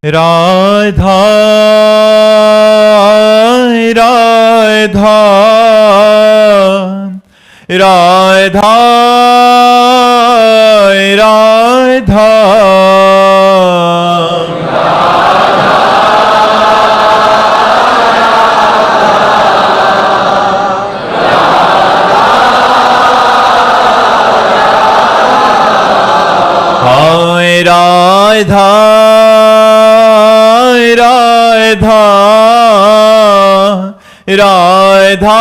राधा राधा राधा राधा हाय राधा राधा राधा राधा राधा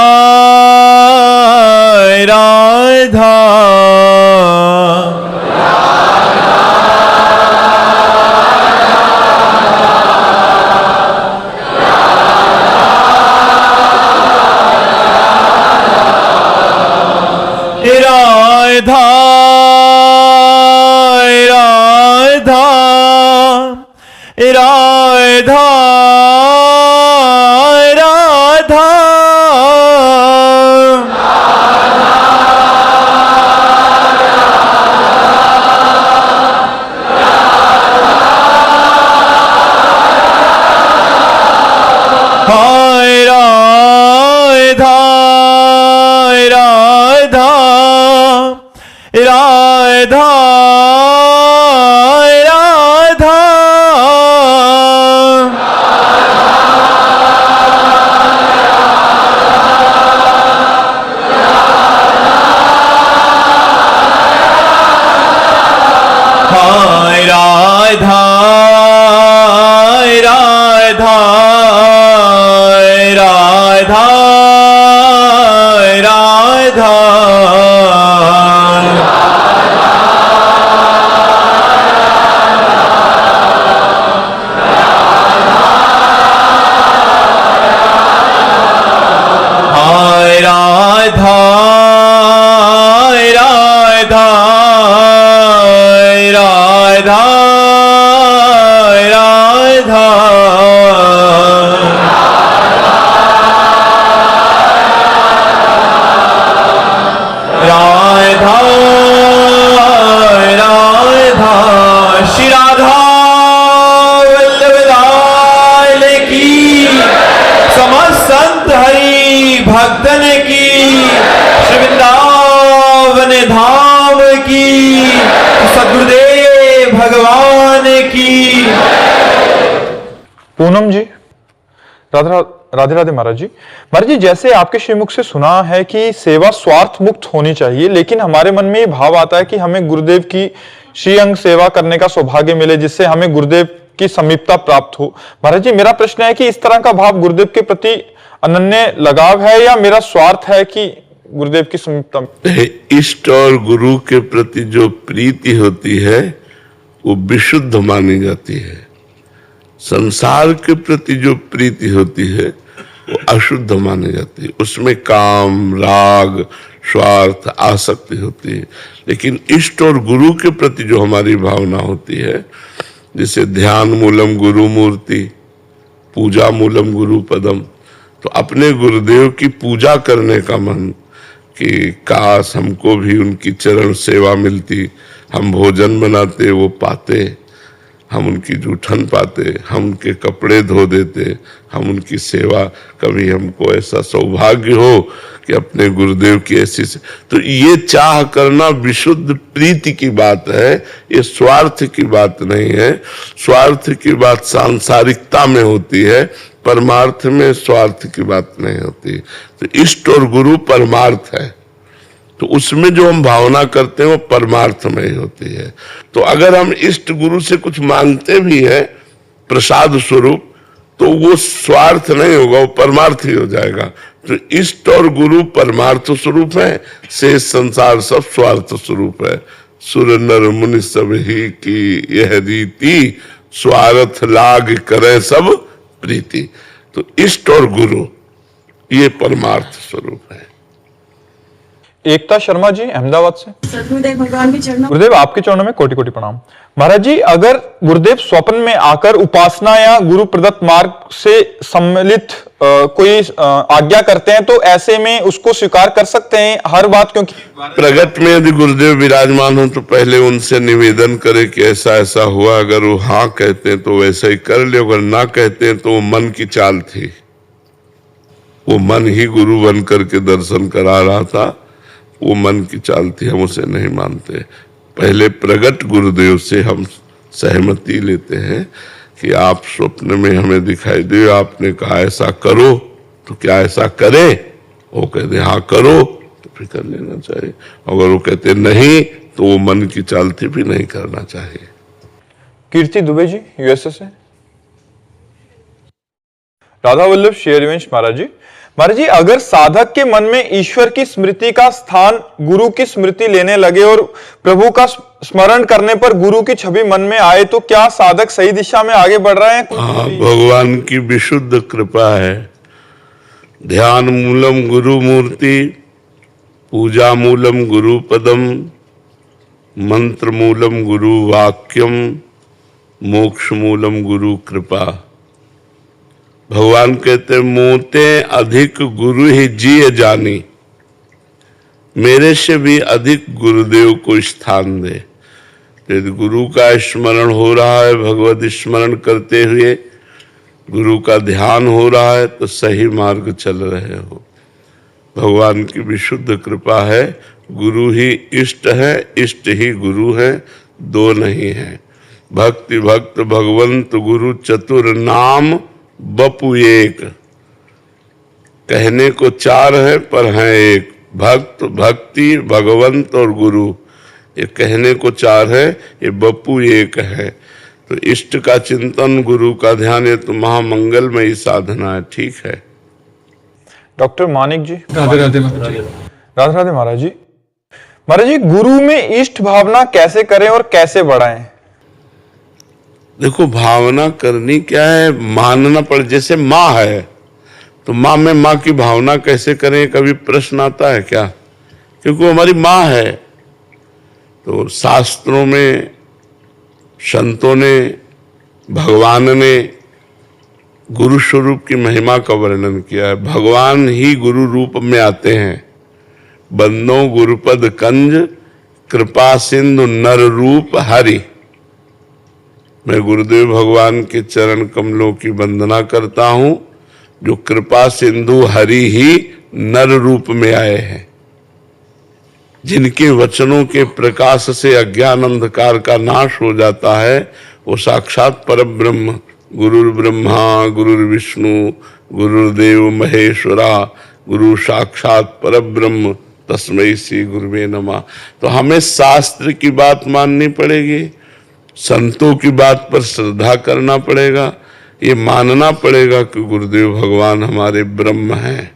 राधा राधा हाय राधा राधा राधा राधा हाय राधा राधा राधा राधा हाय राधा राधा राधा राधा राधा राधा श्री राधा वल्लभ लाल की, समस्त संत हरि भक्तन की, श्री वृंदावन धाम की, सद्गुरुदेव भगवान की। पूनम जी, राधे राधे महाराज जी। महाराज जी, जैसे आपके श्रीमुख से सुना है कि सेवा स्वार्थ मुक्त होनी चाहिए, लेकिन हमारे मन में ये भाव आता है कि हमें गुरुदेव की श्री अंग सेवा करने का सौभाग्य मिले, जिससे हमें गुरुदेव की समीपता प्राप्त हो। महाराज जी, मेरा प्रश्न है कि इस तरह का भाव गुरुदेव के प्रति अनन्य लगाव है या मेरा स्वार्थ है कि गुरुदेव की समीपता? इष्ट और गुरु के प्रति जो प्रीति होती है वो विशुद्ध मानी जाती है। संसार के प्रति जो प्रीति होती है वो अशुद्ध मानी जाती है। उसमें काम, राग, स्वार्थ, आसक्ति होती है। लेकिन इष्ट और गुरु के प्रति जो हमारी भावना होती है, जिसे ध्यान मूलम गुरु मूर्ति, पूजा मूलम गुरु पदम, तो अपने गुरुदेव की पूजा करने का मन कि काश हमको भी उनकी चरण सेवा मिलती, हम भोजन बनाते वो पाते, हम उनकी जूठन पाते, हम उनके कपड़े धो देते, हम उनकी सेवा, कभी हमको ऐसा सौभाग्य हो कि अपने गुरुदेव की ऐसी तो ये चाह करना विशुद्ध प्रीति की बात है, ये स्वार्थ की बात नहीं है। स्वार्थ की बात सांसारिकता में होती है, परमार्थ में स्वार्थ की बात नहीं होती। तो इष्ट और गुरु परमार्थ है, तो उसमें जो हम भावना करते हैं वो परमार्थ में ही होती है। तो अगर हम इष्ट गुरु से कुछ मांगते भी हैं प्रसाद स्वरूप, तो वो स्वार्थ नहीं होगा, वो परमार्थ ही हो जाएगा। तो इष्ट और गुरु परमार्थ स्वरूप है, शेष संसार सब स्वार्थ स्वरूप है। सुर नर मुनि सब ही की यह रीति, स्वार्थ लाग करे सब प्रीति। तो इष्ट और गुरु ये परमार्थ स्वरूप है। एकता शर्मा जी अहमदाबाद से। सदगुरुदेव भगवान के चरणों गुरुदेव आपके चरणों में कोटि कोटि प्रणाम। महाराज जी, अगर गुरुदेव स्वप्न में आकर उपासना या गुरु प्रदत्त मार्ग से सम्मिलित कोई आज्ञा करते हैं तो ऐसे में उसको स्वीकार कर सकते हैं हर बात? क्योंकि प्रगट में यदि गुरुदेव विराजमान हो तो पहले उनसे निवेदन करे कि ऐसा ऐसा हुआ। अगर वो हाँ कहते हैं तो वैसा ही कर ले, अगर ना कहते हैं तो वो मन की चाल थी, वो मन ही गुरु बन करके दर्शन करा रहा था, वो मन की चाल थी, हम उसे नहीं मानते। पहले प्रगट गुरुदेव से हम सहमति लेते हैं कि आप स्वप्न में हमें दिखाई दे, आपने कहा ऐसा करो, तो क्या ऐसा करे? वो कहते हाँ करो तो फिर कर लेना चाहिए। अगर वो कहते नहीं तो वो मन की चाल थी, फिर नहीं करना चाहिए। कीर्ति दुबे जी यूएसए से। राधा वल्लभ शेरवंश महाराज जी, महाराज जी, अगर साधक के मन में ईश्वर की स्मृति का स्थान गुरु की स्मृति लेने लगे और प्रभु का स्मरण करने पर गुरु की छवि मन में आए तो क्या साधक सही दिशा में आगे बढ़ रहे हैं? हाँ, भगवान की विशुद्ध कृपा है। ध्यान मूलम गुरु मूर्ति, पूजा मूलम गुरु पदम, मंत्र मूलम गुरु वाक्यम, मोक्ष मूलम गुरु कृपा। भगवान कहते मोते अधिक गुरु ही जिए जानी, मेरे से भी अधिक गुरुदेव को स्थान दे। यदि गुरु का स्मरण हो रहा है, भगवत स्मरण करते हुए गुरु का ध्यान हो रहा है तो सही मार्ग चल रहे हो। भगवान की विशुद्ध कृपा है। गुरु ही इष्ट है, इष्ट ही गुरु है, दो नहीं है। भक्ति भक्त भगवंत गुरु चतुर नाम बपु एक। कहने को चार है पर है एक। भक्त भक्ति भगवंत और गुरु, ये कहने को चार है, ये बपू एक है। तो इष्ट का चिंतन, गुरु का ध्यान, ये तो महामंगलमयी साधना है। ठीक है। डॉक्टर मानिक जी। राधे राधे महाराज जी। राधे राधे महाराज जी। महाराज जी, गुरु में इष्ट भावना कैसे करें और कैसे बढ़ाएं? देखो, भावना करनी क्या है, मानना पड़े। जैसे माँ है तो माँ में माँ की भावना कैसे करें, कभी प्रश्न आता है क्या? क्योंकि वो हमारी माँ है। तो शास्त्रों में संतों ने, भगवान ने गुरु स्वरूप की महिमा का वर्णन किया है। भगवान ही गुरु रूप में आते हैं। बंदो गुरुपद कंज, कृपा सिंधु नर रूप हरि। मैं गुरुदेव भगवान के चरण कमलों की वंदना करता हूं, जो कृपा सिंधु हरि ही नर रूप में आए हैं। जिनके वचनों के प्रकाश से अज्ञान अंधकार का नाश हो जाता है, वो साक्षात परब्रह्म, गुरुर् ब्रह्मा गुरुर् विष्णु गुरुर्देव महेश्वरा, गुरु साक्षात परब्रह्म तस्मै श्री गुरुवे नमः। तो हमें शास्त्र की बात माननी पड़ेगी, संतों की बात पर श्रद्धा करना पड़ेगा, ये मानना पड़ेगा कि गुरुदेव भगवान हमारे ब्रह्म हैं,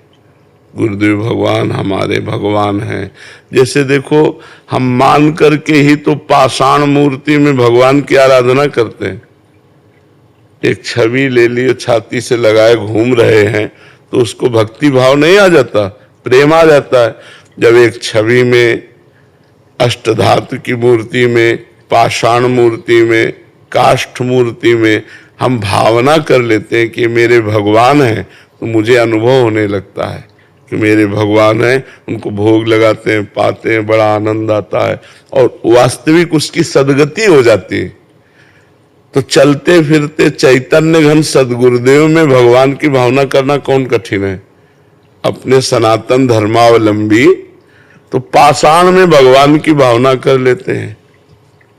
गुरुदेव भगवान हमारे भगवान हैं। जैसे देखो, हम मान करके ही तो पाषाण मूर्ति में भगवान की आराधना करते हैं। एक छवि ले लिए, छाती से लगाए घूम रहे हैं, तो उसको भक्ति भाव नहीं आ जाता, प्रेम आ जाता है। जब एक छवि में, अष्टधातु की मूर्ति में, पाषाण मूर्ति में, काष्ठ मूर्ति में हम भावना कर लेते हैं कि मेरे भगवान हैं, तो मुझे अनुभव होने लगता है कि मेरे भगवान हैं। उनको भोग लगाते हैं, पाते हैं, बड़ा आनंद आता है और वास्तविक उसकी सदगति हो जाती है। तो चलते फिरते चैतन्य घन सदगुरुदेव में भगवान की भावना करना कौन कठिन है? अपने सनातन धर्मावलंबी तो पाषाण में भगवान की भावना कर लेते हैं।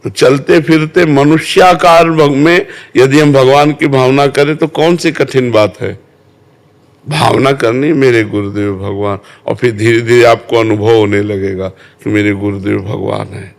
तो चलते फिरते मनुष्याकार में यदि हम भगवान की भावना करें तो कौन सी कठिन बात है? भावना करनी मेरे गुरुदेव भगवान, और फिर धीरे धीरे आपको अनुभव होने लगेगा कि मेरे गुरुदेव भगवान है।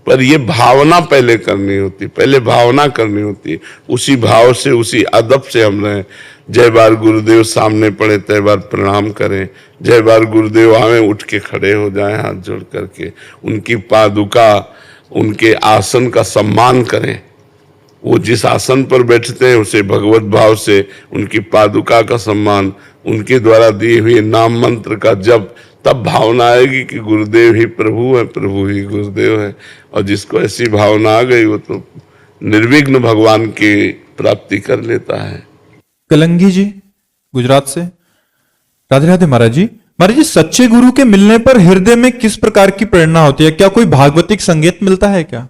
पर ये भावना पहले करनी होती, पहले भावना करनी होती। उसी भाव से, उसी अदब से हम रहें। जय बार गुरुदेव सामने पड़े तय बार प्रणाम करें। जय बार गुरुदेव आवे, उठ के खड़े हो जाएं हाथ जोड़ करके। उनकी पादुका, उनके आसन का सम्मान करें। वो जिस आसन पर बैठते हैं उसे भगवत भाव से, उनकी पादुका का सम्मान, उनके द्वारा दिए हुए नाम मंत्र का जप तब भावना आएगी कि गुरुदेव ही प्रभु है, प्रभु ही गुरुदेव है। और जिसको ऐसी भावना आ गई वो तो निर्विघ्न भगवान की प्राप्ति कर लेता है। कलंगी जी गुजरात से। राधे राधे महाराज जी। महाराज जी, सच्चे गुरु के मिलने पर हृदय में किस प्रकार की प्रेरणा होती है? क्या कोई भागवतिक संगीत मिलता है क्या?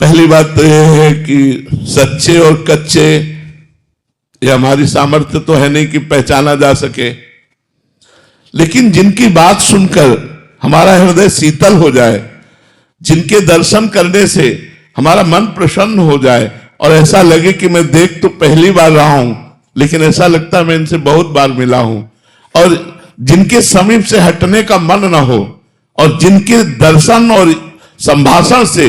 पहली बात तो यह है कि सच्चे और कच्चे ये हमारी सामर्थ्य तो है नहीं कि पहचाना जा सके, लेकिन जिनकी बात सुनकर हमारा हृदय शीतल हो जाए, जिनके दर्शन करने से हमारा मन प्रसन्न हो जाए और ऐसा लगे कि मैं देख तो पहली बार रहा हूं लेकिन ऐसा लगता है मैं इनसे बहुत बार मिला हूं, और जिनके समीप से हटने का मन ना हो, और जिनके दर्शन और संभाषण से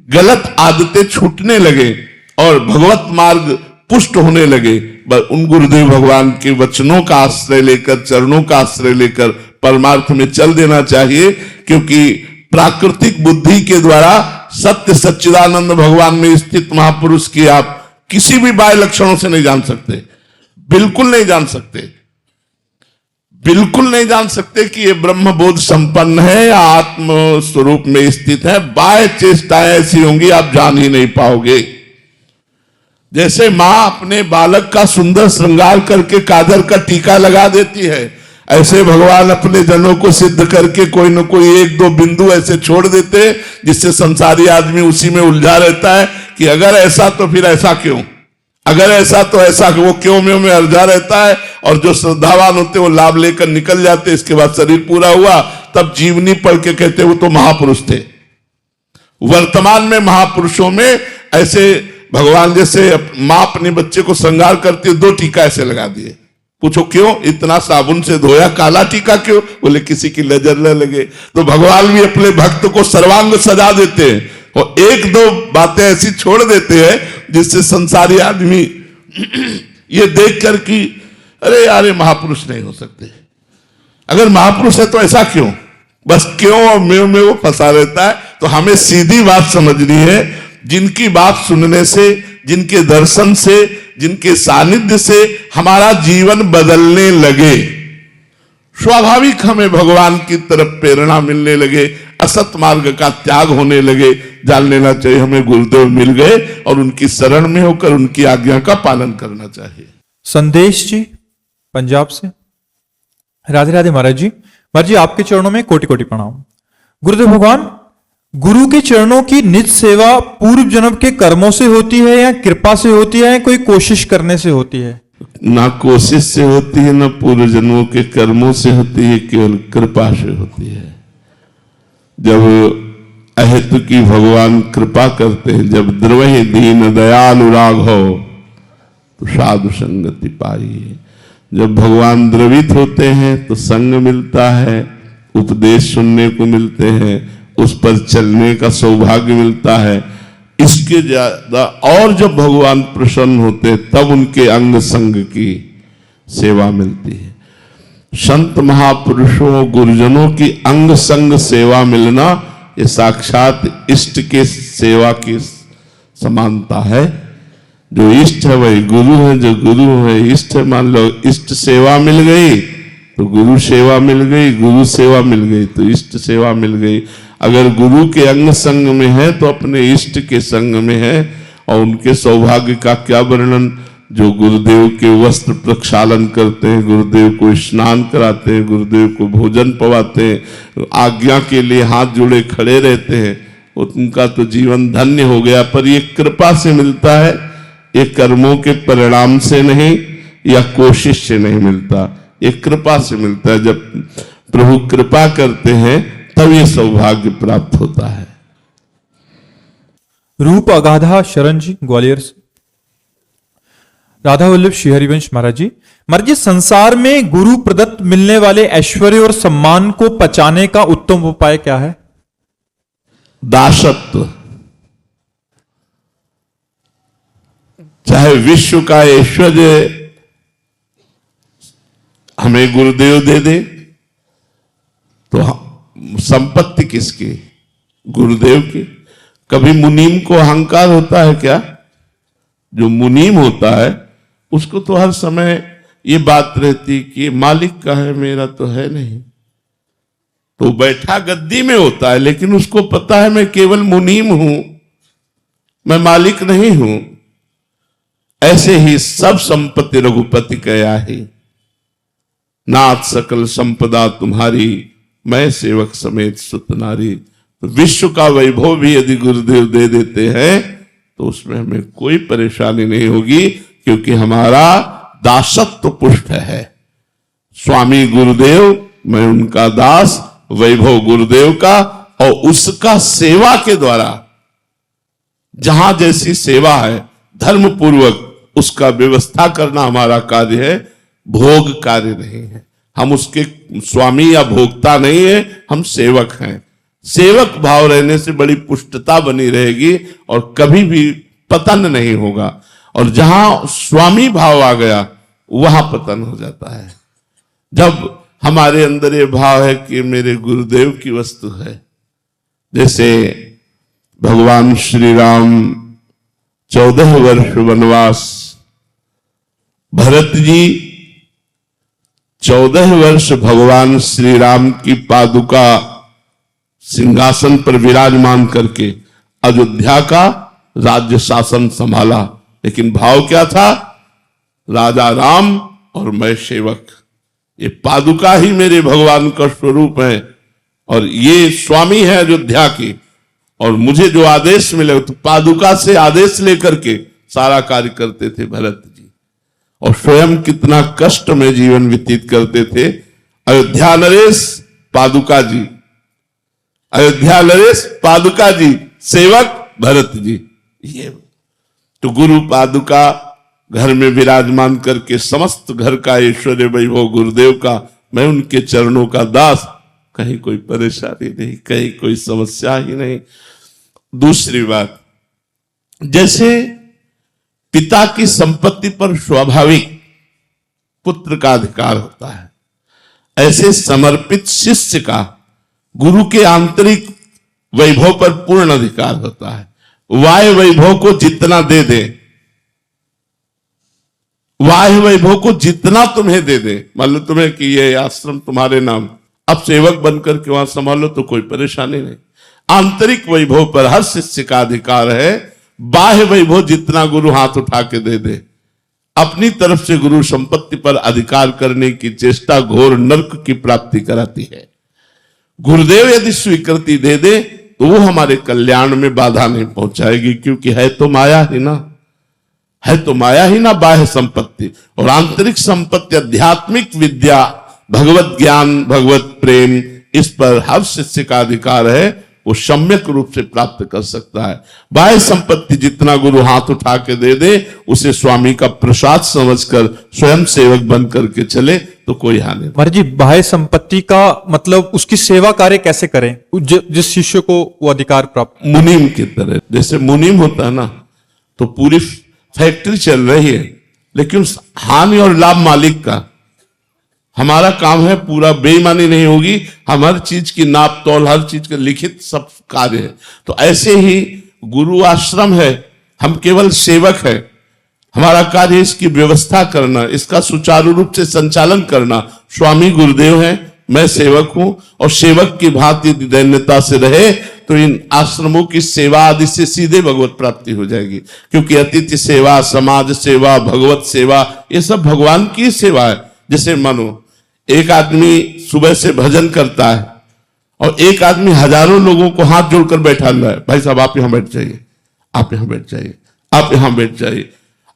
गलत आदतें छूटने लगे और भगवत मार्ग पुष्ट होने लगे, बस उन गुरुदेव भगवान के वचनों का आश्रय लेकर, चरणों का आश्रय लेकर परमार्थ में चल देना चाहिए। क्योंकि प्राकृतिक बुद्धि के द्वारा सत्य सच्चिदानंद भगवान में स्थित महापुरुष की आप किसी भी बाह्य लक्षणों से नहीं जान सकते, बिल्कुल नहीं जान सकते, बिल्कुल नहीं जान सकते कि ये ब्रह्म बोध संपन्न है या आत्म स्वरूप में स्थित है। बाह्य चेष्टाएं ऐसी होंगी आप जान ही नहीं पाओगे। जैसे मां अपने बालक का सुंदर श्रृंगार करके काजल का टीका लगा देती है, ऐसे भगवान अपने जनों को सिद्ध करके कोई न कोई एक दो बिंदु ऐसे छोड़ देते जिससे संसारी आदमी उसी में उलझा रहता है कि अगर ऐसा तो फिर ऐसा क्यों, अगर ऐसा तो ऐसा, वो क्यों में उलझा रहता है। और जो श्रद्धावान होते वो लाभ लेकर निकल जाते, इसके बाद शरीर पूरा हुआ तब जीवनी पढ़ के कहते वो तो महापुरुष थे। वर्तमान में महापुरुषों में ऐसे भगवान जैसे मां अपने बच्चे को श्रृंगार करती है, 2 टीका ऐसे लगा दिए। पूछो क्यों? इतना साबुन से धोया, काला टीका क्यों? बोले किसी की नजर न लगे। तो भगवान भी अपने भक्त को सर्वांग सजा देते हैं और 1-2 बातें ऐसी छोड़ देते हैं जिससे संसारी आदमी ये देख कर कि अरे यार ये महापुरुष नहीं हो सकते, अगर महापुरुष है तो ऐसा क्यों, बस क्यों और में वो फंसा रहता है। तो हमें सीधी बात समझनी है, जिनकी बात सुनने से, जिनके दर्शन से, जिनके सानिध्य से हमारा जीवन बदलने लगे, स्वाभाविक हमें भगवान की तरफ प्रेरणा मिलने लगे, असत मार्ग का त्याग होने लगे, जान लेना चाहिए हमें गुरुदेव मिल गए और उनकी शरण में होकर उनकी आज्ञा का पालन करना चाहिए। संदेश जी पंजाब से। राधे राधे महाराज जी। महाराज जी, आपके चरणों में कोटि कोटि प्रणाम। गुरुदेव भगवान, गुरु के चरणों की निज सेवा पूर्व जन्म के कर्मों से होती है या कृपा से होती है, कोई कोशिश करने से होती है? ना कोशिश से होती है, ना पूर्व जन्मों के कर्मों से होती है, केवल कृपा से होती है। जब अहेतु की भगवान कृपा करते हैं, जब द्रवहि दीन दयालु राघव तो साधु संगति पाई। जब भगवान द्रवित होते हैं तो संग मिलता है, उपदेश सुनने को मिलते हैं, उस पर चलने का सौभाग्य मिलता है। इसके ज्यादा और जब भगवान प्रसन्न होते हैं तब उनके अंग संग की सेवा मिलती है। संत महापुरुषों गुरुजनों की अंग संग सेवा मिलना ये साक्षात इष्ट के सेवा की समानता है। जो इष्ट है वही गुरु है, जो गुरु है इष्ट है। मान लो इष्ट सेवा मिल गई तो गुरु सेवा मिल गई, गुरु सेवा मिल गई तो इष्ट सेवा मिल गई। अगर गुरु के अंग संग में है तो अपने इष्ट के संग में है। और उनके सौभाग्य का क्या वर्णन, जो गुरुदेव के वस्त्र प्रक्षालन करते हैं, गुरुदेव को स्नान कराते हैं, गुरुदेव को भोजन पवाते हैं, आज्ञा के लिए हाथ जोड़े खड़े रहते हैं, उनका तो जीवन धन्य हो गया। पर ये कृपा से मिलता है, ये कर्मों के परिणाम से नहीं या कोशिश से नहीं मिलता, ये कृपा से मिलता है। जब प्रभु कृपा करते हैं तब ये सौभाग्य प्राप्त होता है। रूप अगाधा शरण जी ग्वालियर से। राधा वल्लभ श्री हरिवंश महाराज जी। महाराज जी, संसार में गुरु प्रदत्त मिलने वाले ऐश्वर्य और सम्मान को पचाने का उत्तम उपाय क्या है? दासत्व। चाहे विश्व का ऐश्वर्य हमें गुरुदेव दे दे तो संपत्ति किसकी? गुरुदेव की। कभी मुनीम को अहंकार होता है क्या? जो मुनीम होता है उसको तो हर समय ये बात रहती कि मालिक का है, मेरा तो है नहीं। तो बैठा गद्दी में होता है, लेकिन उसको पता है मैं केवल मुनीम हूं, मैं मालिक नहीं हूं। ऐसे ही सब संपत्ति रघुपति कया ही, नाथ सकल संपदा तुम्हारी, मैं सेवक समेत सुत नारी। तो विश्व का वैभव भी यदि गुरुदेव दे देते हैं तो उसमें हमें कोई परेशानी नहीं होगी, क्योंकि हमारा दासत्व पुष्ट है। स्वामी गुरुदेव, मैं उनका दास, वैभव गुरुदेव का, और उसका सेवा के द्वारा जहां जैसी सेवा है धर्म पूर्वक उसका व्यवस्था करना हमारा कार्य है, भोग कार्य नहीं है। हम उसके स्वामी या भोक्ता नहीं है, हम सेवक हैं। सेवक भाव रहने से बड़ी पुष्टता बनी रहेगी और कभी भी पतन नहीं होगा। और जहां स्वामी भाव आ गया वहां पतन हो जाता है। जब हमारे अंदर ये भाव है कि मेरे गुरुदेव की वस्तु है, जैसे भगवान श्री राम 14 वर्ष वनवास, भरत जी 14 वर्ष भगवान श्री राम की पादुका सिंहासन पर विराजमान करके अयोध्या का राज्य शासन संभाला। लेकिन भाव क्या था? राजा राम और मैं सेवक। ये पादुका ही मेरे भगवान का स्वरूप है और ये स्वामी है अयोध्या की, और मुझे जो आदेश मिले तो पादुका से आदेश लेकर के सारा कार्य करते थे भरत जी। और स्वयं कितना कष्ट में जीवन व्यतीत करते थे। अयोध्या नरेश पादुका जी, अयोध्या नरेश पादुका जी, सेवक भरत जी। ये तो गुरु पादुका घर में विराजमान करके समस्त घर का ऐश्वर्य वैभव गुरुदेव का, मैं उनके चरणों का दास, कहीं कोई परेशानी नहीं, कहीं कोई समस्या ही नहीं। दूसरी बात, जैसे पिता की संपत्ति पर स्वाभाविक पुत्र का अधिकार होता है, ऐसे समर्पित शिष्य का गुरु के आंतरिक वैभव पर पूर्ण अधिकार होता है। वाह्य वैभव को जितना दे दे, वाह्य वैभव को जितना तुम्हें दे दे, मान लो तुम्हें कि ये आश्रम तुम्हारे नाम, अब सेवक बनकर के वहां संभालो तो कोई परेशानी नहीं। आंतरिक वैभव पर हर शिष्य का अधिकार है। बाह्य वैभव जितना गुरु हाथ उठा के दे दे, अपनी तरफ से गुरु संपत्ति पर अधिकार करने की चेष्टा घोर नरक की प्राप्ति कराती है। गुरुदेव यदि स्वीकृति दे दे तो वो हमारे कल्याण में बाधा नहीं पहुंचाएगी, क्योंकि है तो माया ही ना, है तो माया ही ना बाह्य संपत्ति। और आंतरिक संपत्ति आध्यात्मिक विद्या, भगवत ज्ञान, भगवत प्रेम, इस पर हर शिष्य का अधिकार है, वो सम्यक रूप से प्राप्त कर सकता है। बाह्य संपत्ति जितना गुरु हाथ उठा के दे दे, उसे स्वामी का प्रसाद समझकर स्वयं सेवक बन करके चले तो कोई हानि नहीं। महाराज जी, बाह्य संपत्ति का मतलब उसकी सेवा कार्य कैसे करें जिस शिष्य को वो अधिकार प्राप्त? मुनीम की तरह, जैसे मुनीम होता है ना, तो पूरी फैक्ट्री चल रही है, लेकिन हानि और लाभ मालिक का। हमारा काम है पूरा, बेईमानी नहीं होगी, हम हर चीज की नाप तौल, हर चीज का लिखित सब कार्य है। तो ऐसे ही गुरु आश्रम है, हम केवल सेवक है। हमारा कार्य इसकी व्यवस्था करना, इसका सुचारू रूप से संचालन करना। स्वामी गुरुदेव है, मैं सेवक हूं, और सेवक की भांति दैन्यता से रहे तो इन आश्रमों की सेवा आदि से सीधे भगवत प्राप्ति हो जाएगी। क्योंकि अतिथि सेवा, समाज सेवा, भगवत सेवा, ये सब भगवान की सेवा है। जैसे मानो एक आदमी सुबह से भजन करता है और एक आदमी हजारों लोगों को हाथ जोड़कर बैठा हुआ है, भाई साहब आप यहां बैठ जाइए, आप यहां बैठ जाइए, आप यहां बैठ जाइए।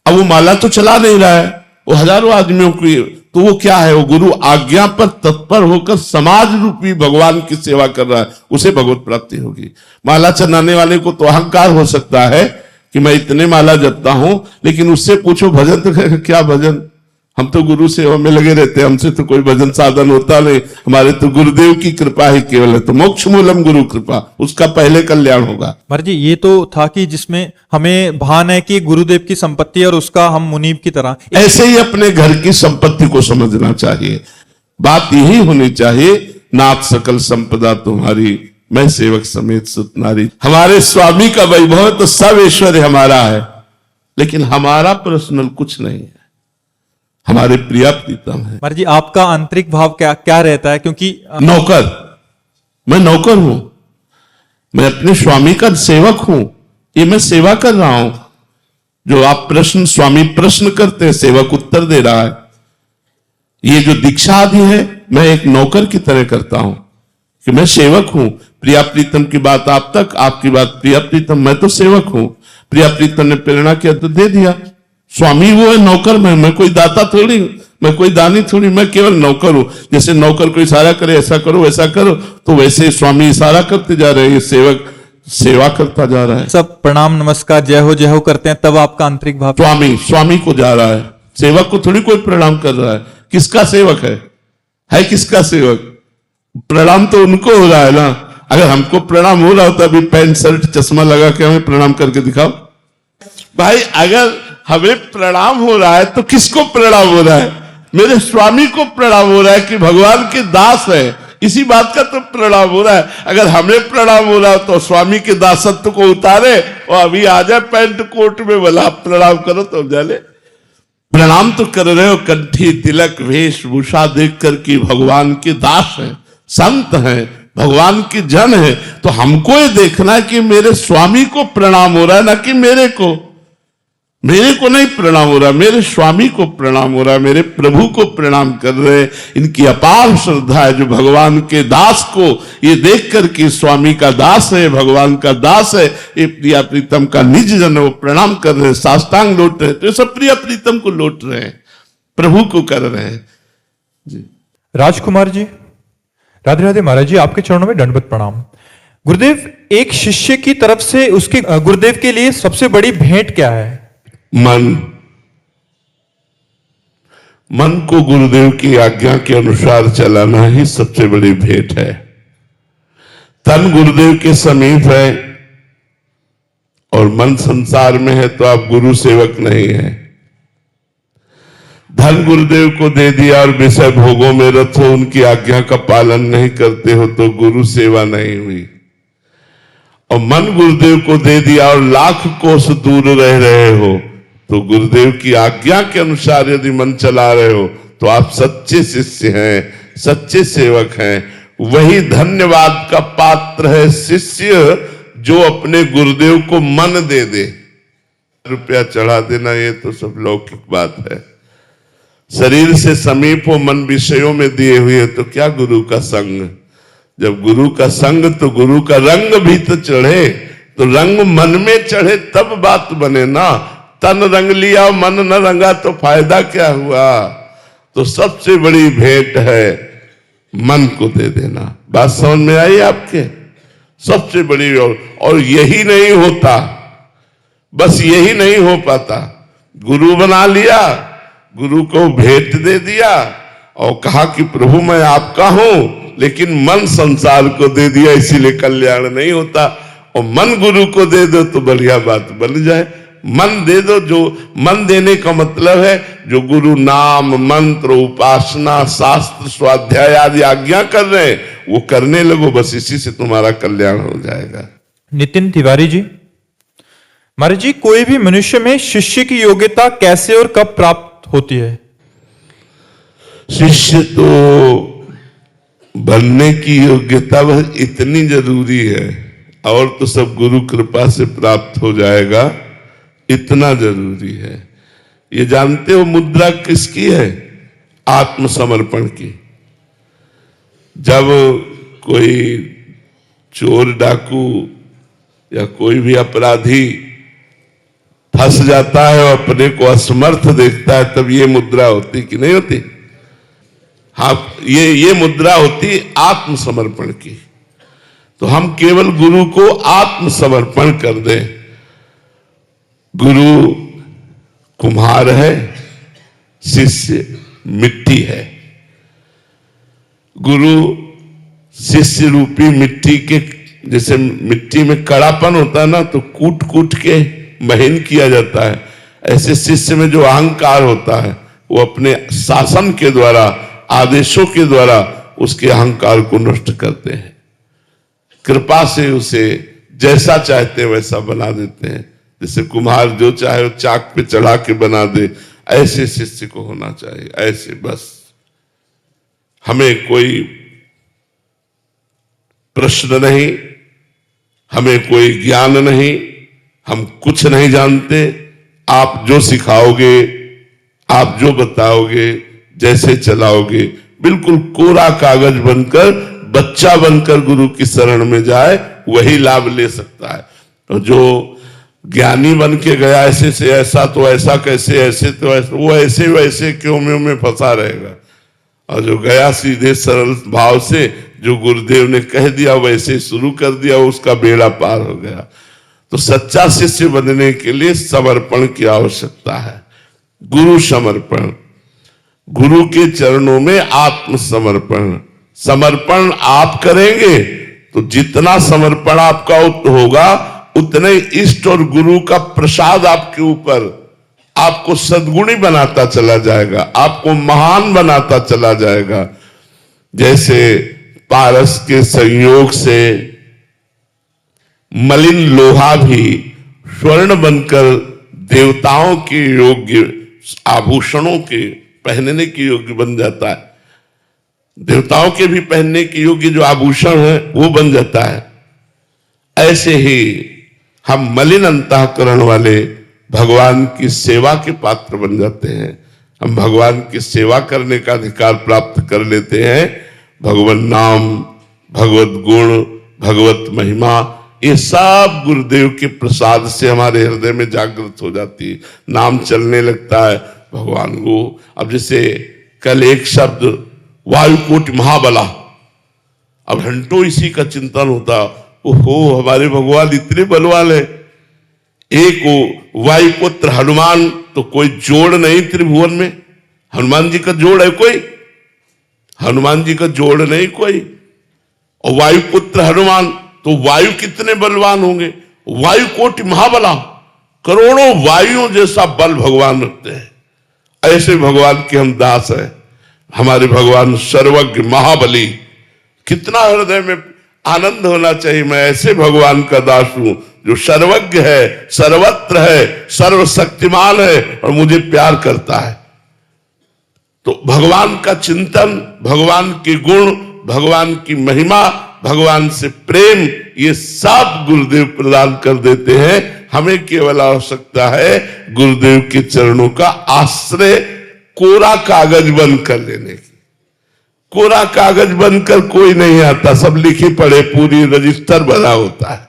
अब वो माला तो चला नहीं रहा है, वो हजारों आदमियों की, तो वो क्या है? वो गुरु आज्ञा पर तत्पर होकर समाज रूपी भगवान की सेवा कर रहा है, उसे भगवत प्राप्ति होगी। माला चलाने वाले को तो अहंकार हो सकता है कि मैं इतने माला जपता हूं, लेकिन उससे पूछो भजन तो क्या भजन, हम तो गुरु सेवा में लगे रहते हैं, हमसे तो कोई भजन साधन होता नहीं, हमारे तो गुरुदेव की कृपा ही केवल है। तो मोक्ष मूलम गुरु कृपा, उसका पहले कल्याण होगा। महाराज जी, ये तो था कि जिसमें हमें भान है कि गुरुदेव की संपत्ति और उसका हम मुनीब की तरह, ऐसे ही अपने घर की संपत्ति को समझना चाहिए। बात यही होनी चाहिए, नाथ सकल संपदा तुम्हारी, मैं सेवक समेत सुत नारी। हमारे स्वामी का वैभव तो सब ऐश्वर्य हमारा है, लेकिन हमारा पर्सनल कुछ नहीं है, हमारे प्रिया प्रीतम है। महाराज जी, आपका आंतरिक भाव क्या क्या रहता है? क्योंकि नौकर, मैं नौकर हूं, मैं अपने स्वामी का सेवक हूं, ये मैं सेवा कर रहा हूं। जो आप प्रश्न स्वामी प्रश्न करते हैं, सेवक उत्तर दे रहा है। ये जो दीक्षा आदि है, मैं एक नौकर की तरह करता हूं कि मैं सेवक हूं। प्रिया प्रीतम की बात आप तक, आपकी बात प्रिया प्रीतम, मैं तो सेवक हूं। प्रिया प्रीतम ने प्रेरणा किया तो दे दिया। स्वामी वो है, नौकर मैं कोई दाता थोड़ी, मैं कोई दानी थोड़ी, मैं केवल नौकर हूं। जैसे नौकर को इशारा करे ऐसा करो वैसा करो, तो वैसे स्वामी इशारा करते जा रहे हैं, ये सेवक सेवा करता जा रहा है। सब प्रणाम नमस्कार जय हो करते हैं, तब आपका आंतरिक भाव स्वामी को जा रहा है, सेवक को थोड़ी कोई प्रणाम कर रहा है। किसका सेवक है किसका सेवक? प्रणाम तो उनको हो रहा है ना। अगर हमको प्रणाम हो रहा होता, अभी पैंट शर्ट चश्मा लगा के हमें प्रणाम करके दिखाओ भाई। अगर हमें प्रणाम हो रहा है तो किसको प्रणाम हो रहा है? मेरे स्वामी को प्रणाम हो रहा है कि भगवान के दास है, इसी बात का तो प्रणाम हो रहा है। अगर हमें प्रणाम हो रहा है तो स्वामी के दासत्व को उतारे और अभी आ जाए पैंट कोट में, बोला प्रणाम करो तो जाने। प्रणाम तो कर रहे हो, कंठी तिलक वेशभूषा देख कर कि भगवान के दास हैं, संत हैं, भगवान के जन है। तो हमको ये देखना है कि मेरे स्वामी को प्रणाम हो रहा है, ना कि मेरे को नहीं प्रणाम हो रहा, मेरे स्वामी को प्रणाम हो रहा है, मेरे प्रभु को प्रणाम कर रहे हैं। इनकी अपार श्रद्धा है जो भगवान के दास को ये देख कर कि स्वामी का दास है, भगवान का दास है, ये प्रिया प्रीतम का निज जन है, वो प्रणाम कर रहे हैं, साष्टांग लौट रहे हैं। तो ये सब प्रिया प्रीतम को लौट रहे हैं, प्रभु को कर रहे हैं जी। राजकुमार जी, राधे राधे महाराज जी, आपके चरणों में दंडवत प्रणाम। गुरुदेव, एक शिष्य की तरफ से उसके गुरुदेव के लिए सबसे बड़ी भेंट क्या है? मन को गुरुदेव की आज्ञा के अनुसार चलाना ही सबसे बड़ी भेंट है। तन गुरुदेव के समीप है और मन संसार में है तो आप गुरु सेवक नहीं है। धन गुरुदेव को दे दिया और विषय भोगों में रत हो, उनकी आज्ञा का पालन नहीं करते हो तो गुरु सेवा नहीं हुई। और मन गुरुदेव को दे दिया और लाख कोस दूर रह रहे हो तो गुरुदेव की आज्ञा के अनुसार यदि मन चला रहे हो तो आप सच्चे शिष्य हैं, सच्चे सेवक हैं। वही धन्यवाद का पात्र है शिष्य जो अपने गुरुदेव को मन दे दे। रुपया चढ़ा देना ये तो सब लौकिक बात है। शरीर से समीप हो, मन विषयों में दिए हुए तो क्या गुरु का संग? जब गुरु का संग तो गुरु का रंग भी तो चढ़े, तो रंग मन में चढ़े तब बात बने ना। तन रंग लिया मन न रंगा तो फायदा क्या हुआ? तो सबसे बड़ी भेंट है मन को दे देना। बात समझ में आई आपके? सबसे बड़ी। और यही नहीं होता, बस यही नहीं हो पाता। गुरु बना लिया, गुरु को भेंट दे दिया और कहा कि प्रभु मैं आपका हूं, लेकिन मन संसार को दे दिया, इसीलिए कल्याण नहीं होता। और मन गुरु को दे दो तो बढ़िया बात बन जाए। मन दे दो, जो मन देने का मतलब है जो गुरु नाम मंत्र उपासना शास्त्र स्वाध्याय आदि आज्ञा कर रहे हैं वो करने लगो, बस इसी से तुम्हारा कल्याण हो जाएगा। नितिन तिवारी जी, महाराज जी, कोई भी मनुष्य में शिष्य की योग्यता कैसे और कब प्राप्त होती है? शिष्य तो बनने की योग्यता वह इतनी जरूरी है, और तो सब गुरु कृपा से प्राप्त हो जाएगा, इतना जरूरी है। ये जानते हो मुद्रा किसकी है? आत्मसमर्पण की। जब कोई चोर डाकू या कोई भी अपराधी फंस जाता है और अपने को असमर्थ देखता है, तब ये मुद्रा होती कि नहीं होती? हाँ, ये मुद्रा होती आत्मसमर्पण की। तो हम केवल गुरु को आत्मसमर्पण कर दें। गुरु कुम्हार है, शिष्य मिट्टी है। गुरु शिष्य रूपी मिट्टी के, जैसे मिट्टी में कड़ापन होता है ना, तो कूट कूट के महीन किया जाता है। ऐसे शिष्य में जो अहंकार होता है वो अपने शासन के द्वारा, आदेशों के द्वारा उसके अहंकार को नष्ट करते हैं। कृपा से उसे जैसा चाहते वैसा बना देते हैं। जैसे कुम्हार जो चाहे वो चाक पे चढ़ा के बना दे, ऐसे शिष्य को होना चाहिए। ऐसे बस हमें कोई प्रश्न नहीं, हमें कोई ज्ञान नहीं, हम कुछ नहीं जानते। आप जो सिखाओगे, आप जो बताओगे, जैसे चलाओगे, बिल्कुल कोरा कागज बनकर, बच्चा बनकर गुरु की शरण में जाए, वही लाभ ले सकता है। तो जो ज्ञानी बन के गया ऐसे से ऐसा तो ऐसा कैसे, ऐसे तो ऐसा, वो ऐसे वैसे क्यों में फंसा रहेगा। और जो गया सीधे सरल भाव से, जो गुरुदेव ने कह दिया वैसे शुरू कर दिया, उसका बेड़ा पार हो गया। तो सच्चा शिष्य बनने के लिए समर्पण की आवश्यकता है। गुरु समर्पण, गुरु के चरणों में आत्मसमर्पण। समर्पण आप करेंगे तो जितना समर्पण आपका होगा, उतने इष्ट और गुरु का प्रसाद आपके ऊपर, आपको सद्गुणी बनाता चला जाएगा, आपको महान बनाता चला जाएगा। जैसे पारस के संयोग से मलिन लोहा भी स्वर्ण बनकर देवताओं के योग्य, आभूषणों के पहनने के योग्य बन जाता है। देवताओं के भी पहनने के योग्य जो आभूषण है वो बन जाता है। ऐसे ही हम मलिन अंतःकरण वाले भगवान की सेवा के पात्र बन जाते हैं। हम भगवान की सेवा करने का अधिकार प्राप्त कर लेते हैं। भगवान नाम, भगवत गुण, भगवत महिमा, ये सब गुरुदेव के प्रसाद से हमारे हृदय में जागृत हो जाती है। नाम चलने लगता है भगवान को। अब जैसे कल एक शब्द वायुकोटि महाबला, अब घंटों इसी का चिंतन होता, ओहो हमारे भगवान इतने बलवान है। एक वायुपुत्र हनुमान, तो कोई जोड़ नहीं त्रिभुवन में। हनुमान जी का जोड़ है कोई? हनुमान जी का जोड़ नहीं कोई। और वायुपुत्र हनुमान, तो वायु कितने बलवान होंगे? वायुकोटि महाबला, करोड़ों वायुओं जैसा बल भगवान रखते हैं। ऐसे भगवान के हम दास हैं। हमारे भगवान सर्वज्ञ महाबली, कितना हृदय में आनंद होना चाहिए। मैं ऐसे भगवान का दास हूं जो सर्वज्ञ है, सर्वत्र है, सर्वशक्तिमान है और मुझे प्यार करता है। तो भगवान का चिंतन, भगवान के गुण, भगवान की महिमा, भगवान से प्रेम, ये सब गुरुदेव प्रदान कर देते हैं। हमें केवल आवश्यकता है गुरुदेव के चरणों का आश्रय कोरा कागज बंद कर लेने की। कोरा कागज बनकर कोई नहीं आता, सब लिखे पढ़े पूरी रजिस्टर बना होता है।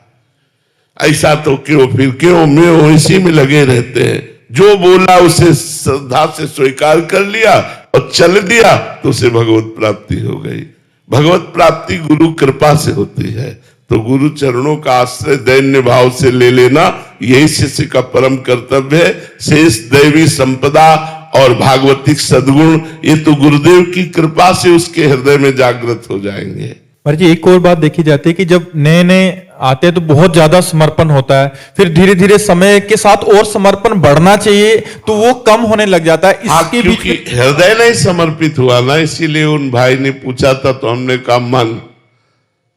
ऐसा तो क्यों, फिर क्यों मैं इसी में लगे रहते हैं। जो बोला उसे श्रद्धा से स्वीकार कर लिया और चल दिया, तो उसे भगवत प्राप्ति हो गई। भगवत प्राप्ति गुरु कृपा से होती है। तो गुरु चरणों का आश्रय दैन्य भाव से ले लेना, यही शिष्य का परम कर्तव्य है। शेष दैवी संपदा और भागवतिक सद्गुण, ये तो गुरुदेव की कृपा से उसके हृदय में जागृत हो जाएंगे। पर जी एक और बात देखी जाती है कि जब नए नए आते हैं तो बहुत ज्यादा समर्पण होता है, फिर धीरे धीरे समय के साथ और समर्पण बढ़ना चाहिए तो वो कम होने लग जाता है। इसके बीच क्योंकि हृदय नहीं समर्पित हुआ ना, इसीलिए उन भाई ने पूछा था तो हमने कहा मन,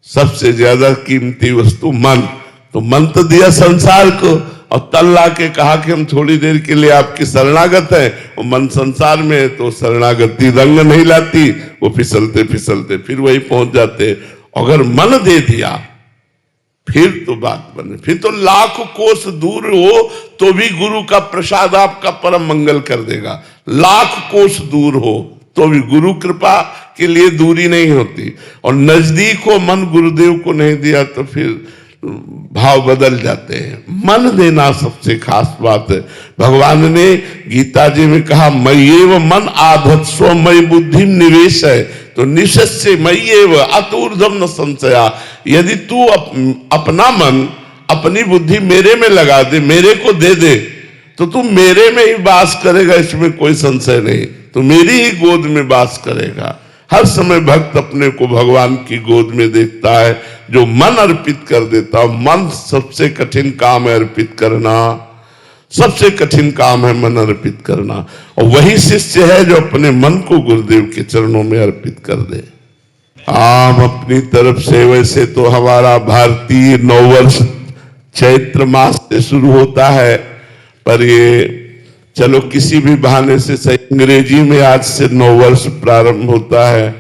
सबसे ज्यादा कीमती वस्तु मन। तो मन तो दिया संसार को, और तल ला के कहा कि हम थोड़ी देर के लिए आपकी शरणागत है। और मन संसार में है तो शरणागति रंग नहीं लाती, वो फिसलते फिसलते फिर वही पहुंच जाते। अगर मन दे दिया फिर तो बात बने, फिर तो लाख कोस दूर हो तो भी गुरु का प्रसाद आपका परम मंगल कर देगा। लाख कोस दूर हो तो भी गुरु कृपा के लिए दूरी नहीं होती। और नजदीक हो मन, गुरुदेव को नहीं दिया तो फिर भाव बदल जाते हैं। मन देना सबसे खास बात है। भगवान ने गीता जी में कहा, मय्येव मन आधत स्व मयि बुद्धि निवेश है। तो निश्चय मय्येव अतूर्ध्वम न संशया। यदि तू अपना मन, अपनी बुद्धि मेरे में लगा दे, मेरे को दे दे, तो तू मेरे में ही वास करेगा, इसमें कोई संशय नहीं। तो मेरी ही गोद में वास करेगा। हर समय भक्त अपने को भगवान की गोद में देखता है, जो मन अर्पित कर देता। मन सबसे कठिन काम है अर्पित करना, सबसे कठिन काम है मन अर्पित करना। और वही शिष्य है जो अपने मन को गुरुदेव के चरणों में अर्पित कर दे। आम अपनी तरफ से वैसे तो हमारा भारतीय नववर्ष चैत्र मास से शुरू होता है, पर ये चलो किसी भी बहाने से सही, अंग्रेजी में आज से नववर्ष प्रारंभ होता है।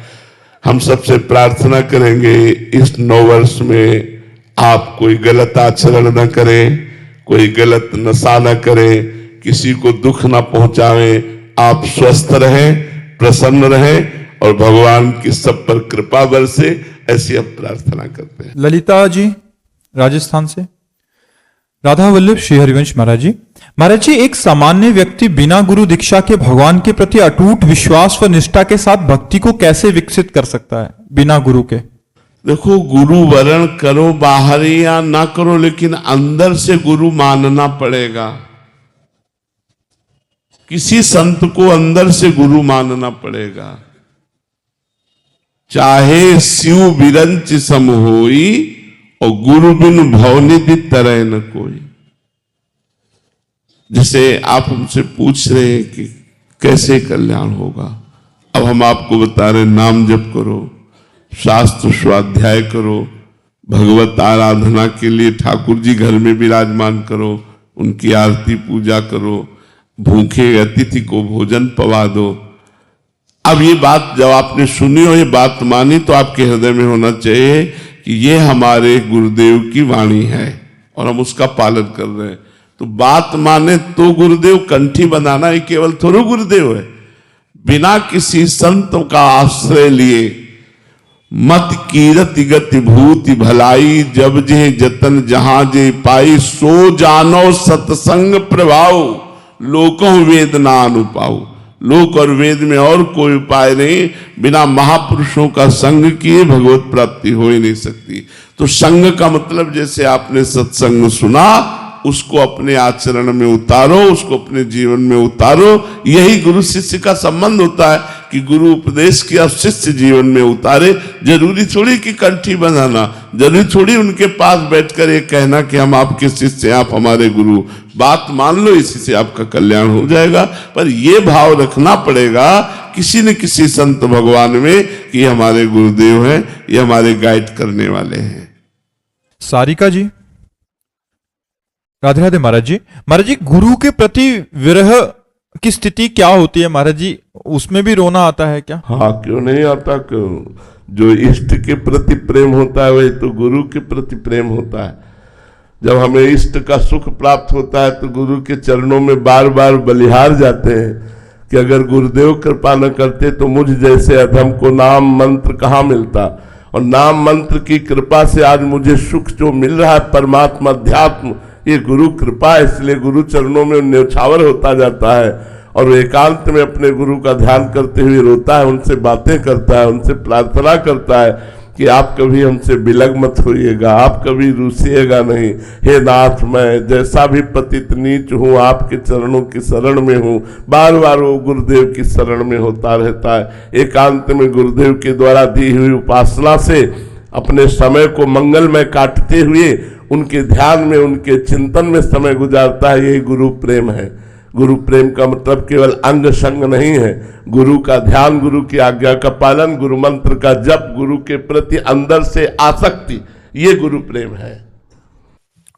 हम सबसे प्रार्थना करेंगे इस नववर्ष में आप कोई गलत आचरण न करें, कोई गलत नशा न करें, किसी को दुख न पहुंचाएं, आप स्वस्थ रहें, प्रसन्न रहें और भगवान की सब पर कृपा बरसे, ऐसी हम प्रार्थना करते हैं। ललिता जी राजस्थान से। राधा वल्लभ श्री हरिवंश महाराज जी। महाराज जी, एक सामान्य व्यक्ति बिना गुरु दीक्षा के भगवान के प्रति अटूट विश्वास व निष्ठा के साथ भक्ति को कैसे विकसित कर सकता है बिना गुरु के? देखो, गुरु वरण करो बाहर या ना करो, लेकिन अंदर से गुरु मानना पड़ेगा। किसी संत को अंदर से गुरु मानना पड़ेगा। चाहे शिव बिरंच सम होई और गुरु बिन भवनिधि तरह न कोई। जैसे आप हमसे पूछ रहे हैं कि कैसे कल्याण होगा, अब हम आपको बता रहे, नाम जप करो, शास्त्र स्वाध्याय करो, भगवत आराधना के लिए ठाकुर जी घर में विराजमान करो, उनकी आरती पूजा करो, भूखे अतिथि को भोजन पवा दो। अब ये बात जब आपने सुनी और ये बात मानी तो आपके हृदय में होना चाहिए कि ये हमारे गुरुदेव की वाणी है और हम उसका पालन कर रहे हैं। तो बात माने तो गुरुदेव, कंठी बनाना ही केवल थोड़ा गुरुदेव है। बिना किसी संत का आश्रय लिए मत कीरति गति भूति भलाई, जब जे जतन जहां जे पाई, सो जानो सत्संग प्रभाव, लोकों वेद ना अनुपाऊ। लोक और वेद में और कोई उपाय नहीं, बिना महापुरुषों का संग किए भगवत प्राप्ति हो ही नहीं सकती। तो संग का मतलब, जैसे आपने सत्संग सुना, उसको अपने आचरण में उतारो, उसको अपने जीवन में उतारो। यही गुरु शिष्य का संबंध होता है कि गुरु उपदेश किया, शिष्य जीवन में उतारे। जरूरी थोड़ी कि कंठी बनाना, जरूरी थोड़ी उनके पास बैठकर ये कहना कि हम आपके शिष्य हैं, आप हमारे गुरु। बात मान लो, इसी से आपका कल्याण हो जाएगा। पर ये भाव रखना पड़ेगा किसी न किसी संत भगवान में कि ये हमारे गुरुदेव हैं, ये हमारे गाइड करने वाले हैं। सारिका जी। राधे राधे महाराज जी। महाराज जी, गुरु के प्रति विरह की स्थिति क्या होती है महाराज जी? उसमें भी रोना आता है क्या? हाँ, क्यों नहीं आता। क्यों? जो इष्ट के प्रति प्रेम होता है वही तो गुरु के प्रति प्रेम होता है। जब हमें इष्ट का सुख प्राप्त होता है तो गुरु के चरणों में बार बार बलिहार जाते हैं कि अगर गुरुदेव कृपा न करते तो मुझ जैसे अधम को नाम मंत्र कहाँ मिलता। और नाम मंत्र की कृपा से आज मुझे सुख जो मिल रहा है, परमात्मा अध्यात्म, ये गुरु कृपा है। इसलिए गुरु चरणों में न्यौछावर होता जाता है और वो एकांत में अपने गुरु का ध्यान करते हुए रोता है, उनसे बातें करता है, उनसे प्रार्थना करता है कि आप कभी हमसे बिलग मत होइएगा, आप कभी रूसिएगा नहीं। हे नाथ, मैं जैसा भी पतित नीच हूँ, आपके चरणों की शरण में हूँ। बार बार वो गुरुदेव की शरण में होता रहता है। एकांत में गुरुदेव के द्वारा दी हुई उपासना से अपने समय को मंगलमय काटते हुए उनके ध्यान में, उनके चिंतन में समय गुजारता है। यही गुरु प्रेम है। गुरु प्रेम का मतलब केवल अंग संग नहीं है। गुरु का ध्यान, गुरु की आज्ञा का पालन, गुरु मंत्र का जप, गुरु के प्रति अंदर से आसक्ति, ये गुरु प्रेम है।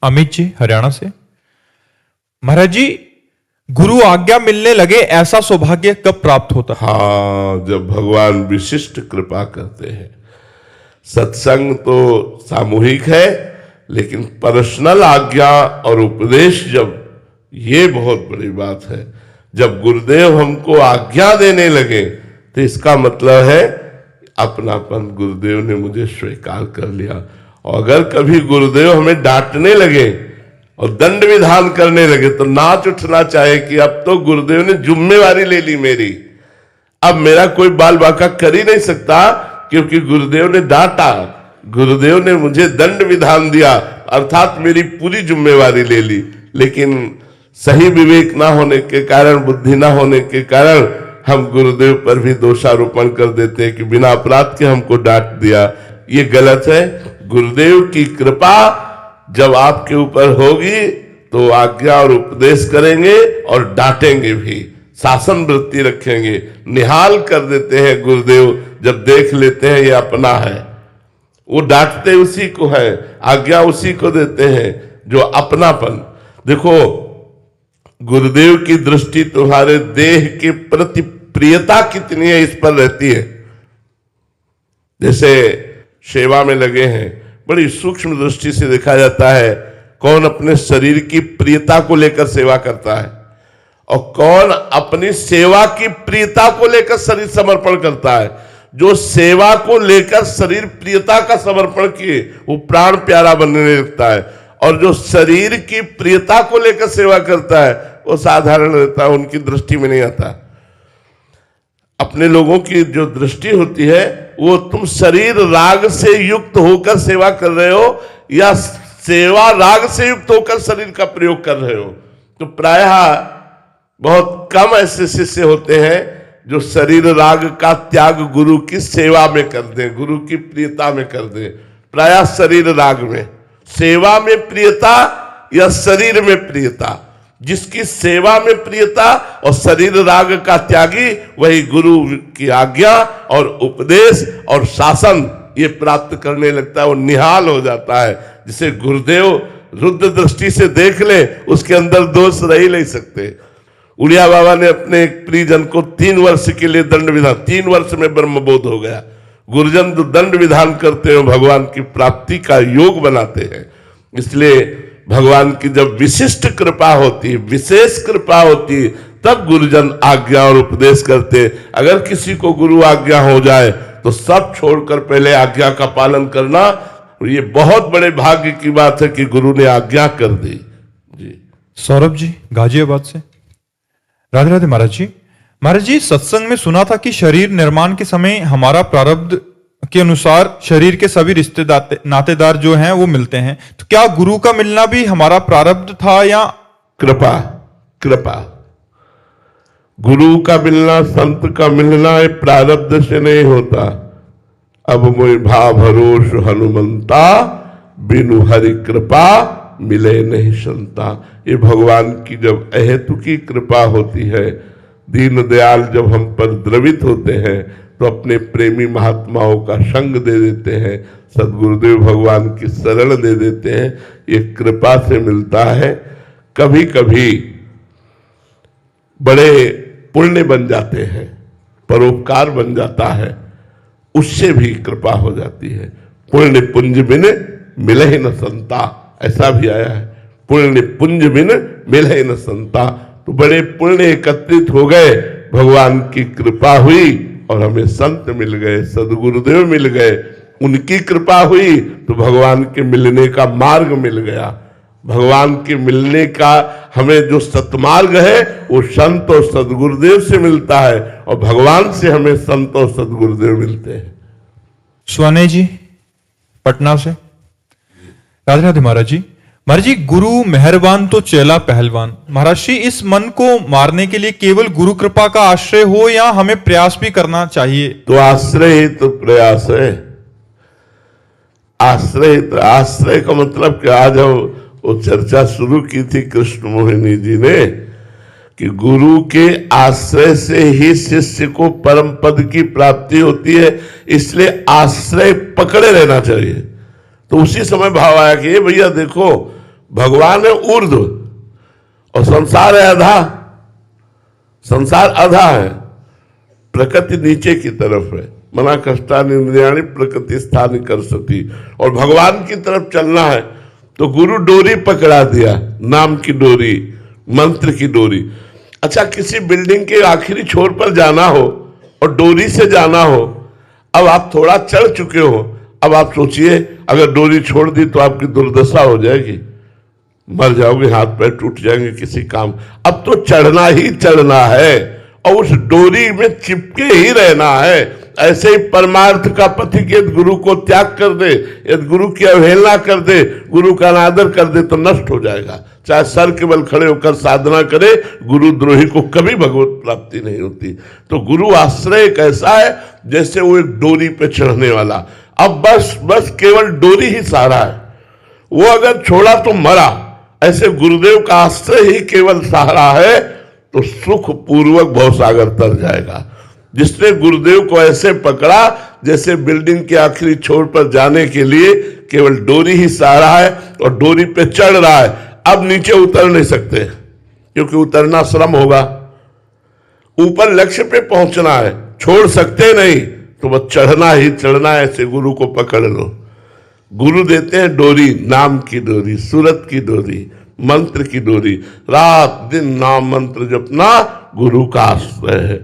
अमित जी हरियाणा से। महाराज जी, गुरु आज्ञा मिलने लगे ऐसा सौभाग्य कब प्राप्त होता है? हाँ, जब भगवान विशिष्ट कृपा करते हैं। सत्संग तो सामूहिक है, लेकिन पर्सनल आज्ञा और उपदेश जब, ये बहुत बड़ी बात है। जब गुरुदेव हमको आज्ञा देने लगे तो इसका मतलब है अपनापन, गुरुदेव ने मुझे स्वीकार कर लिया। और अगर कभी गुरुदेव हमें डांटने लगे और दंड विधान करने लगे तो नाच उठना चाहे कि अब तो गुरुदेव ने जिम्मेवारी ले ली मेरी, अब मेरा कोई बाल बाका कर ही नहीं सकता, क्योंकि गुरुदेव ने डांटा, गुरुदेव ने मुझे दंड विधान दिया, अर्थात मेरी पूरी जिम्मेवारी ले ली। लेकिन सही विवेक ना होने के कारण, बुद्धि ना होने के कारण हम गुरुदेव पर भी दोषारोपण कर देते हैं कि बिना अपराध के हमको डांट दिया। ये गलत है। गुरुदेव की कृपा जब आपके ऊपर होगी तो आज्ञा और उपदेश करेंगे और डांटेंगे भी, शासन वृत्ति रखेंगे। निहाल कर देते हैं गुरुदेव जब देख लेते हैं ये अपना है। वो डांटते उसी को है, आज्ञा उसी को देते हैं जो अपनापन। देखो, गुरुदेव की दृष्टि तुम्हारे देह के प्रति प्रियता कितनी है इस पर रहती है। जैसे सेवा में लगे हैं, बड़ी सूक्ष्म दृष्टि से देखा जाता है कौन अपने शरीर की प्रियता को लेकर सेवा करता है और कौन अपनी सेवा की प्रियता को लेकर शरीर समर्पण करता है। जो सेवा को लेकर शरीर प्रियता का समर्पण किए वो प्राण प्यारा बनने लगता है, और जो शरीर की प्रियता को लेकर सेवा करता है वो साधारण रहता है, उनकी दृष्टि में नहीं आता। अपने लोगों की जो दृष्टि होती है वो तुम शरीर राग से युक्त होकर सेवा कर रहे हो या सेवा राग से युक्त होकर शरीर का प्रयोग कर रहे हो। तो प्रायः बहुत कम ऐसे शिष्य होते हैं जो शरीर राग का त्याग गुरु की सेवा में कर दें, गुरु की प्रियता में कर दें। प्रायः शरीर राग में, सेवा में प्रियता या शरीर में प्रियता। जिसकी सेवा में प्रियता और शरीर राग का त्यागी वही गुरु की आज्ञा और उपदेश और शासन ये प्राप्त करने लगता है, वो निहाल हो जाता है। जिसे गुरुदेव रुद्र दृष्टि से देख ले उसके अंदर दोष रह ही नहीं सकते। उड़िया बाबा ने अपने एक प्रियजन को 3 वर्ष के लिए दंड विधान, 3 वर्ष में ब्रह्मबोध हो गया। गुरुजन जो दंड विधान करते हैं भगवान की प्राप्ति का योग बनाते हैं। इसलिए भगवान की जब विशिष्ट कृपा होती है, विशेष कृपा होती है, तब गुरुजन आज्ञा और उपदेश करते। अगर किसी को गुरु आज्ञा हो जाए तो सब छोड़कर पहले आज्ञा का पालन करना, ये बहुत बड़े भाग्य की बात है कि गुरु ने आज्ञा कर दी। जी सौरभ जी गाजियाबाद से। राधे राधे महाराज जी। महाराज जी, सत्संग में सुना था कि शरीर निर्माण के समय हमारा प्रारब्ध के अनुसार शरीर के सभी रिश्तेदार नातेदार जो हैं वो मिलते हैं, तो क्या गुरु का मिलना भी हमारा प्रारब्ध था या कृपा? कृपा। गुरु का मिलना, संत का मिलना ये प्रारब्ध से नहीं होता। अब मोय भाव भरोस हनुमंता, बिनु हरि कृपा मिले नहीं संता। ये भगवान की जब अहेतुकी कृपा होती है, दीन दयाल जब हम पर द्रवित होते हैं तो अपने प्रेमी महात्माओं का संग दे देते हैं, सदगुरुदेव भगवान की शरण दे देते हैं। ये कृपा से मिलता है। कभी कभी बड़े पुण्य बन जाते हैं, परोपकार बन जाता है, उससे भी कृपा हो जाती है। पुण्य पुंज बिन मिले ही न संता, ऐसा भी आया है, पुण्य पुंज बिन मिले न संता। तो बड़े पुण्य एकत्रित हो गए, भगवान की कृपा हुई और हमें संत मिल गए, सदगुरुदेव मिल गए, उनकी कृपा हुई तो भगवान के मिलने का मार्ग मिल गया। भगवान के मिलने का हमें जो सतमार्ग है वो संत और सदगुरुदेव से मिलता है, और भगवान से हमें संत और सदगुरुदेव मिलते हैं। स्वाने जी पटना से। राधे राधे महाराज जी। महाराज जी, गुरु मेहरबान तो चेला पहलवान। महाराज जी, इस मन को मारने के लिए केवल गुरु कृपा का आश्रय हो या हमें प्रयास भी करना चाहिए? तो आश्रय ही तो प्रयास है। आश्रय तो, आश्रय का मतलब कि आज वो चर्चा शुरू की थी कृष्ण मोहिनी जी ने कि गुरु के आश्रय से ही शिष्य को परम पद की प्राप्ति होती है, इसलिए आश्रय पकड़े रहना चाहिए। तो उसी समय भाव आया कि ये भैया देखो, भगवान है ऊर्ध्व और संसार है अधा। संसार अधा है, प्रकृति नीचे की तरफ है। मना कष्टानि इंद्रियाणि प्रकृति स्थान कर सती, और भगवान की तरफ चलना है तो गुरु डोरी पकड़ा दिया, नाम की डोरी, मंत्र की डोरी। अच्छा, किसी बिल्डिंग के आखिरी छोर पर जाना हो और डोरी से जाना हो, अब आप थोड़ा चढ़ चुके हो, अब आप सोचिए अगर डोरी छोड़ दी तो आपकी दुर्दशा हो जाएगी, मर जाओगे, हाथ पैर टूट जाएंगे किसी काम। अब तो चढ़ना ही चढ़ना है और उस डोरी में चिपके ही रहना है। ऐसे ही परमार्थ का पथिक यदि गुरु को त्याग कर दे, यदि गुरु की अवहेलना कर दे, गुरु का अनादर कर दे तो नष्ट हो जाएगा। चाहे सर के बल खड़े होकर साधना करे, गुरु द्रोही को कभी भगवत प्राप्ति नहीं होती। तो गुरु आश्रय एक ऐसा है जैसे वो एक डोरी पे चढ़ने वाला। अब बस केवल डोरी ही सहारा है, वो अगर छोड़ा तो मरा। ऐसे गुरुदेव का आश्रय ही केवल सहारा है तो सुख पूर्वक भवसागर तर जाएगा। जिसने गुरुदेव को ऐसे पकड़ा जैसे बिल्डिंग के आखिरी छोर पर जाने के लिए केवल डोरी ही सहारा है और डोरी पे चढ़ रहा है, अब नीचे उतर नहीं सकते क्योंकि उतरना श्रम होगा। ऊपर लक्ष्य पे पहुंचना है, छोड़ सकते नहीं, तो बस चढ़ना ही चढ़ना है, ऐसे गुरु को पकड़ लो। गुरु देते हैं डोरी, नाम की डोरी, सूरत की डोरी, मंत्र की डोरी, रात दिन नाम मंत्र जपना गुरु का आश्रय है।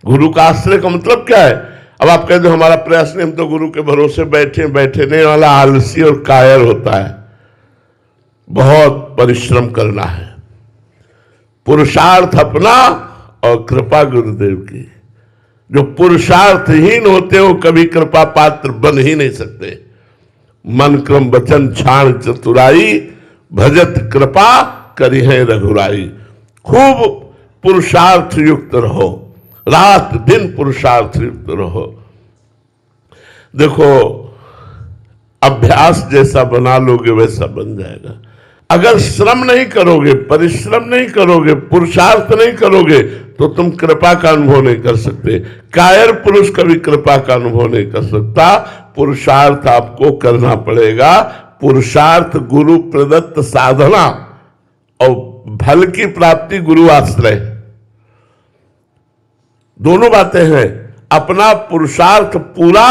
गुरु का आश्रय का मतलब क्या है? अब आप कहते हो हमारा प्रयास नहीं, हम तो गुरु के भरोसे बैठने वाला आलसी और कायर होता है। बहुत परिश्रम करना है, पुरुषार्थ अपना और कृपा गुरुदेव की। जो पुरुषार्थहीन होते हो कभी कृपा पात्र बन ही नहीं सकते। मन क्रम वचन छाण चतुराई, भजत कृपा करी है रघुराई। खूब पुरुषार्थ युक्त रहो, रात दिन पुरुषार्थ युक्त रहो। देखो, अभ्यास जैसा बना लोगे वैसा बन जाएगा। अगर श्रम नहीं करोगे, परिश्रम नहीं करोगे, पुरुषार्थ नहीं करोगे तो तुम कृपा का अनुभव नहीं कर सकते। कायर पुरुष कभी कृपा का अनुभव नहीं कर सकता। पुरुषार्थ आपको करना पड़ेगा। पुरुषार्थ गुरु प्रदत्त साधना और फल की प्राप्ति गुरु आश्रय, दोनों बातें हैं। अपना पुरुषार्थ पूरा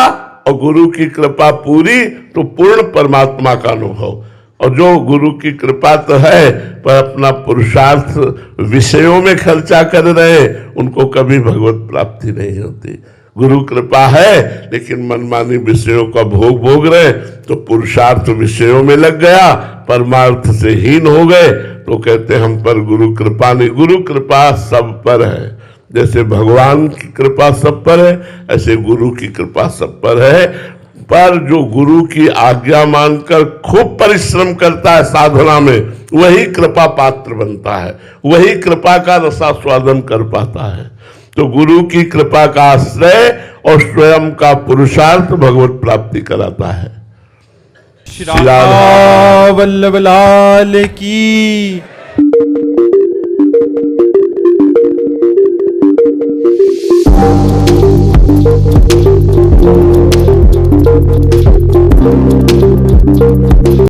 और गुरु की कृपा पूरी तो पूर्ण परमात्मा का अनुभव। और जो गुरु की कृपा तो है पर अपना पुरुषार्थ विषयों में खर्चा कर रहे, उनको कभी भगवत प्राप्ति नहीं होती। गुरु कृपा है लेकिन मनमानी विषयों का भोग भोग रहे तो पुरुषार्थ विषयों में लग गया, परमार्थ से हीन हो गए तो कहते हम पर गुरु कृपा नहीं। गुरु कृपा सब पर है। जैसे भगवान की कृपा सब पर है, ऐसे गुरु की कृपा सब पर है। पर जो गुरु की आज्ञा मानकर खूब परिश्रम करता है साधना में, वही कृपा पात्र बनता है, वही कृपा का रसास्वादन कर पाता है। तो गुरु की कृपा का आश्रय और स्वयं का पुरुषार्थ भगवत प्राप्ति कराता है। श्री राधा वल्लभ लाल की।